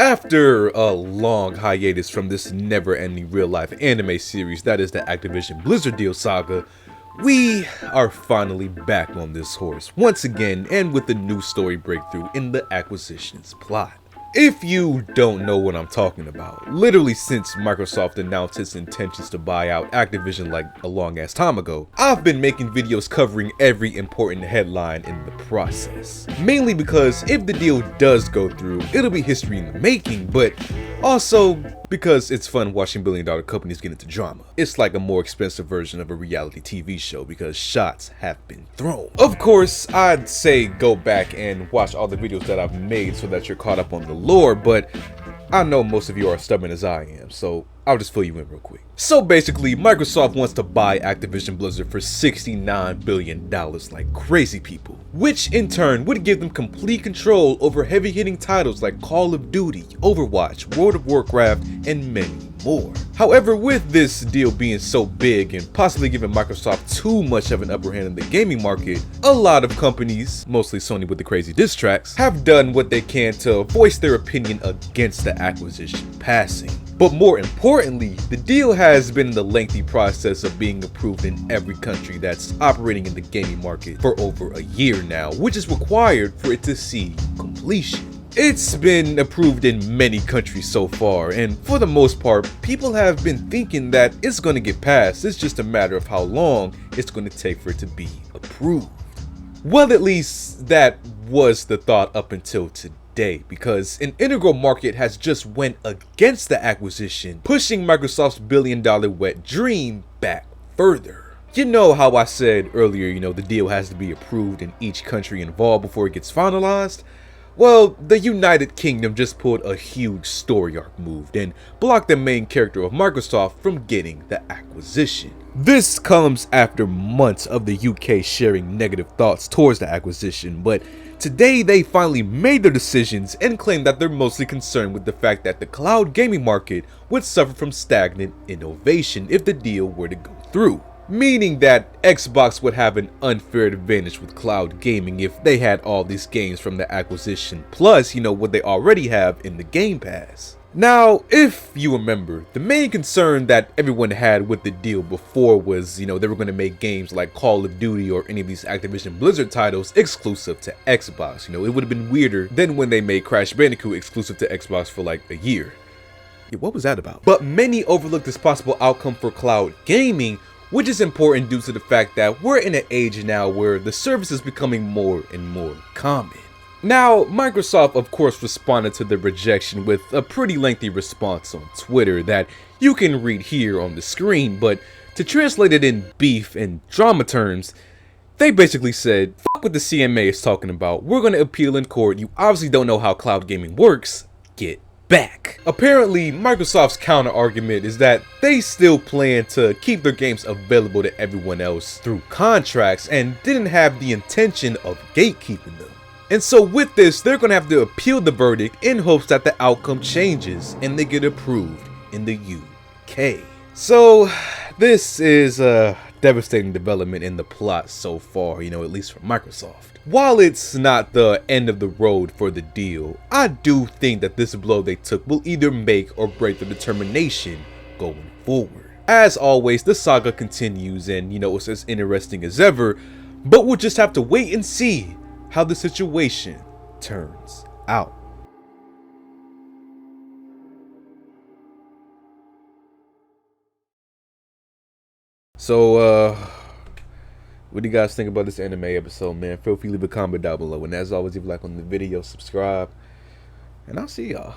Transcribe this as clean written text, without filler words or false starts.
After a long hiatus from this never-ending real-life anime series that is the Activision-Blizzard deal saga, we are finally back on this horse once again, and with a new story breakthrough in the acquisitions plot. If you don't know what I'm talking about, literally since Microsoft announced its intentions to buy out Activision like a long ass time ago, I've been making videos covering every important headline in the process. Mainly because if the deal does go through, it'll be history in the making, but also because it's fun watching billion-dollar companies get into drama. It's like a more expensive version of a reality TV show because shots have been thrown. Of course, I'd say go back and watch all the videos that I've made so that you're caught up on the lore, but I know most of you are stubborn as I am, so I'll just fill you in real quick. So basically, Microsoft wants to buy Activision-Blizzard for $69 billion like crazy people, which in turn would give them complete control over heavy-hitting titles like Call of Duty, Overwatch, World of Warcraft, and many more. However, with this deal being so big and possibly giving Microsoft too much of an upper hand in the gaming market, a lot of companies, mostly Sony with the crazy diss tracks, have done what they can to voice their opinion against the acquisition passing. But more importantly, the deal has been in the lengthy process of being approved in every country that's operating in the gaming market for over a year now, which is required for it to see completion. It's been approved in many countries so far, and for the most part, people have been thinking that it's going to get passed. It's just a matter of how long it's going to take for it to be approved. Well, at least that was the thought up until today, because an integral market has just went against the acquisition, pushing Microsoft's billion-dollar wet dream back further. You know how I said earlier, the deal has to be approved in each country involved before it gets finalized? Well, the United Kingdom just pulled a huge story arc move and blocked the main character of Microsoft from getting the acquisition. This comes after months of the UK sharing negative thoughts towards the acquisition, but today they finally made their decisions and claim that they're mostly concerned with the fact that the cloud gaming market would suffer from stagnant innovation if the deal were to go through. Meaning that Xbox would have an unfair advantage with cloud gaming if they had all these games from the acquisition, plus, what they already have in the Game Pass. Now, if you remember, the main concern that everyone had with the deal before was, they were going to make games like Call of Duty or any of these Activision-Blizzard titles exclusive to Xbox. It would have been weirder than when they made Crash Bandicoot exclusive to Xbox for like a year. Yeah, what was that about? But many overlooked this possible outcome for cloud gaming, which is important due to the fact that we're in an age now where the service is becoming more and more common. Now, Microsoft of course responded to the rejection with a pretty lengthy response on Twitter that you can read here on the screen, but to translate it in beef and drama terms, they basically said, "Fuck what the CMA is talking about, we're gonna appeal in court, you obviously don't know how cloud gaming works, get back." Apparently, Microsoft's counter argument is that they still plan to keep their games available to everyone else through contracts and didn't have the intention of gatekeeping them. And so with this, they're going to have to appeal the verdict in hopes that the outcome changes and they get approved in the UK. So this is a devastating development in the plot so far, at least for Microsoft. While it's not the end of the road for the deal, I do think that this blow they took will either make or break the determination going forward. As always, the saga continues and it's as interesting as ever, but we'll just have to wait and see how the situation turns out. So, what do you guys think about this anime episode, man? Feel free to leave a comment down below. And as always, if you like on the video, subscribe. And I'll see y'all.